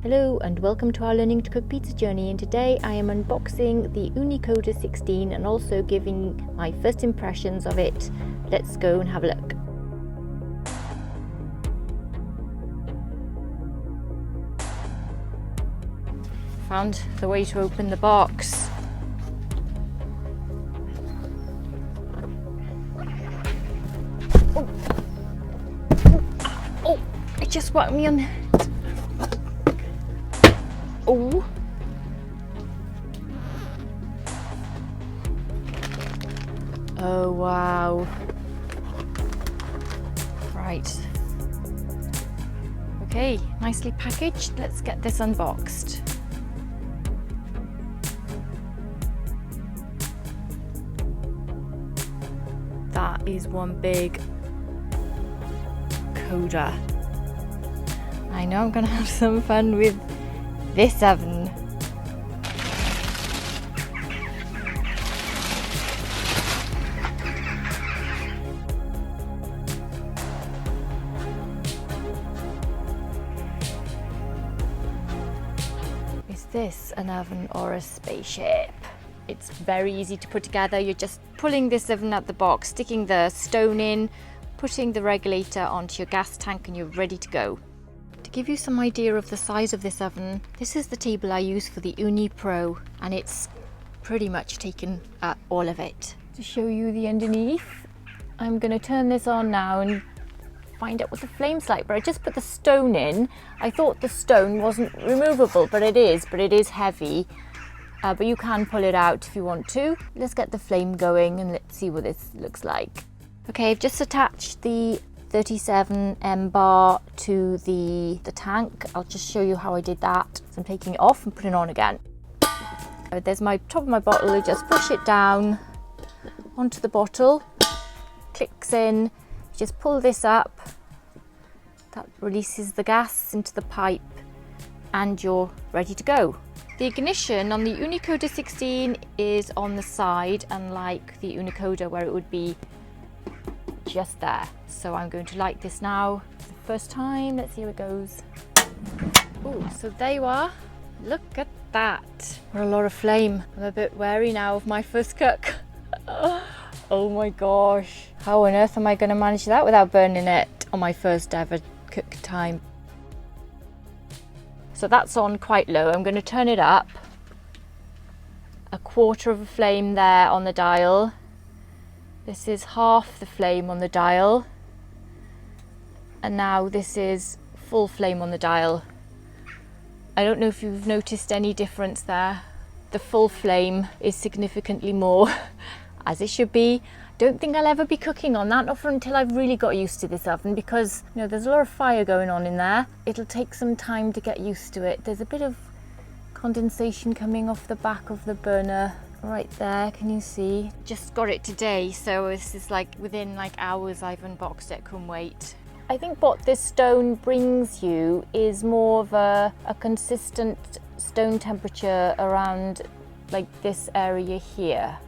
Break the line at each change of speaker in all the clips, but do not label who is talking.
Hello and welcome to our Learning to Cook Pizza journey, and today I am unboxing the Ooni Koda 16 and also giving my first impressions of it. Let's go and have a look. Found the way to open the box. Oh, it just whacked me on the head. Oh. Oh wow. Right. Okay, nicely packaged. Let's get this unboxed. That is one big Koda. I know I'm gonna have some fun with this oven. Is this an oven or a spaceship? It's very easy to put together. You're just pulling this oven out the box, sticking the stone in, putting the regulator onto your gas tank, and you're ready to go. To give you some idea of the size of this oven, this is the table I use for the Ooni Pro, and it's pretty much taken all of it. To show you the underneath, I'm going to turn this on now and find out what the flame's like. But I just put the stone in. I thought the stone wasn't removable, but it is heavy. But you can pull it out if you want to. Let's get the flame going and let's see what this looks like. Okay, I've just attached the 37M bar to the tank. I'll just show you how I did that. So I'm taking it off and putting it on again. There's my top of my bottle. I just push it down onto the bottle, clicks in, just pull this up, that releases the gas into the pipe, and you're ready to go. The ignition on the Ooni Koda 16 is on the side, unlike the Ooni Koda where it would be just there. So I'm going to light this now for the first time. Let's see how it goes. Oh, so there you are. Look at that. What a lot of flame. I'm a bit wary now of my first cook. Oh my gosh. How on earth am I going to manage that without burning it on my first ever cook time? So that's on quite low. I'm going to turn it up. A quarter of a flame there on the dial. This is half the flame on the dial. And now this is full flame on the dial. I don't know if you've noticed any difference there. The full flame is significantly more, as it should be. Don't think I'll ever be cooking on that, not for until I've really got used to this oven, because you know there's a lot of fire going on in there. It'll take some time to get used to it. There's a bit of condensation coming off the back of the burner right there, can you see? Just got it today, so this is like within like hours I've unboxed it. Couldn't wait. I think what this stone brings you is more of a consistent stone temperature around like this area here.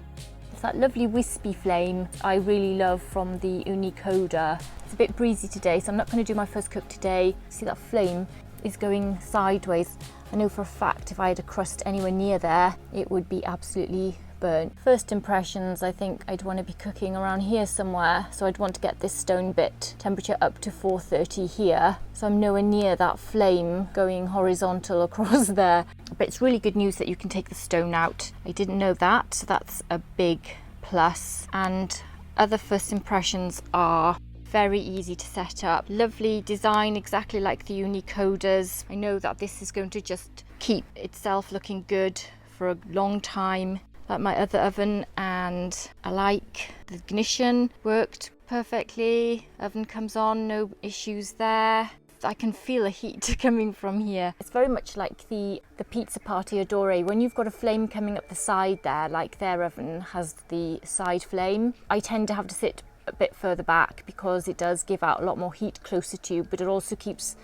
It's that lovely wispy flame I really love from the Ooni Koda. It's a bit breezy today, so I'm not going to do my first cook today. See, that flame is going sideways. I know for a fact if I had a crust anywhere near there, it would be absolutely burnt. First impressions, I think I'd want to be cooking around here somewhere. So I'd want to get this stone bit temperature up to 430 here. So I'm nowhere near that flame going horizontal across there. But it's really good news that you can take the stone out. I didn't know that, so that's a big plus. And other first impressions are very easy to set up. Lovely design, exactly like the Ooni Kodas. I know that this is going to just keep itself looking good for a long time, like my other oven. And I like the ignition, worked perfectly. Oven comes on, no issues there. I can feel a heat coming from here. It's very much like the pizza party adore. When you've got a flame coming up the side there, like their oven has the side flame, I tend to have to sit a bit further back because it does give out a lot more heat closer to you, but it also keeps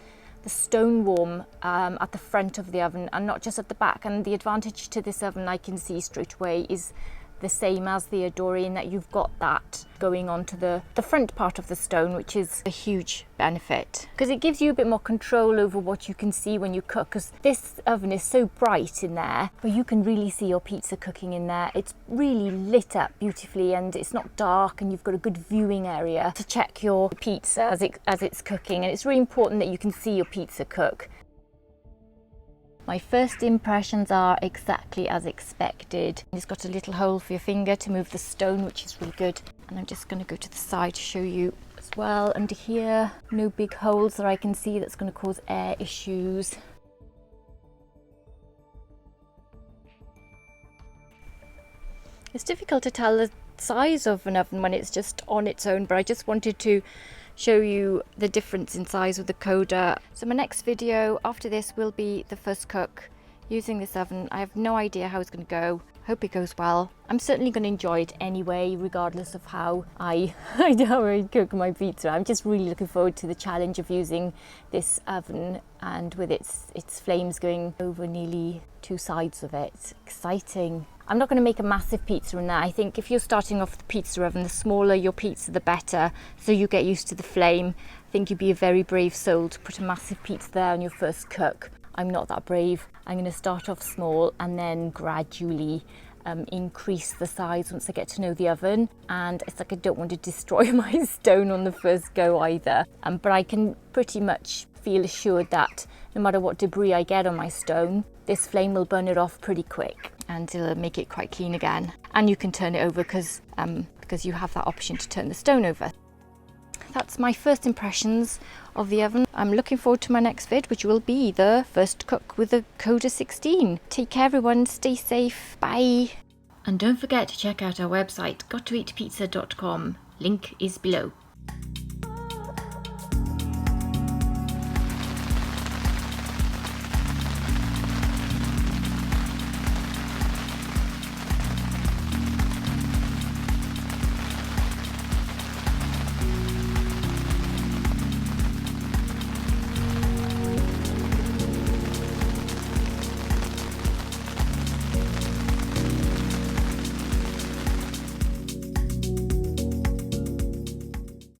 the stone warm at the front of the oven and not just at the back. And the advantage to this oven, I can see straight away, is the same as the Adori, in that you've got that going onto the front part of the stone, which is a huge benefit because it gives you a bit more control over what you can see when you cook, because this oven is so bright in there, but you can really see your pizza cooking in there. It's really lit up beautifully and it's not dark, and you've got a good viewing area to check your pizza as it's cooking, and it's really important that you can see your pizza cook. My first impressions are exactly as expected. It's got a little hole for your finger to move the stone, which is really good. And I'm just going to go to the side to show you as well. Under here, no big holes that I can see that's going to cause air issues. It's difficult to tell the size of an oven when it's just on its own, but I just wanted to show you the difference in size with the Koda. So my next video after this will be the first cook using this oven. I have no idea how it's going to go. Hope it goes well. I'm certainly going to enjoy it anyway, regardless of how I cook my pizza. I'm just really looking forward to the challenge of using this oven, and with its flames going over nearly 2 sides of it. It's exciting. I'm not going to make a massive pizza in there. I think if you're starting off with the pizza oven, the smaller your pizza the better, so you get used to the flame. I think you'd be a very brave soul to put a massive pizza there on your first cook. I'm not that brave. I'm going to start off small and then gradually increase the size once I get to know the oven. And it's like I don't want to destroy my stone on the first go either. But I can pretty much feel assured that no matter what debris I get on my stone, this flame will burn it off pretty quick and it'll make it quite clean again. And you can turn it over because you have that option to turn the stone over. That's my first impressions of the oven. I'm looking forward to my next vid, which will be the first cook with the Koda 16. Take care everyone, stay safe, bye. And don't forget to check out our website, gottoeatpizza.com. Link is below.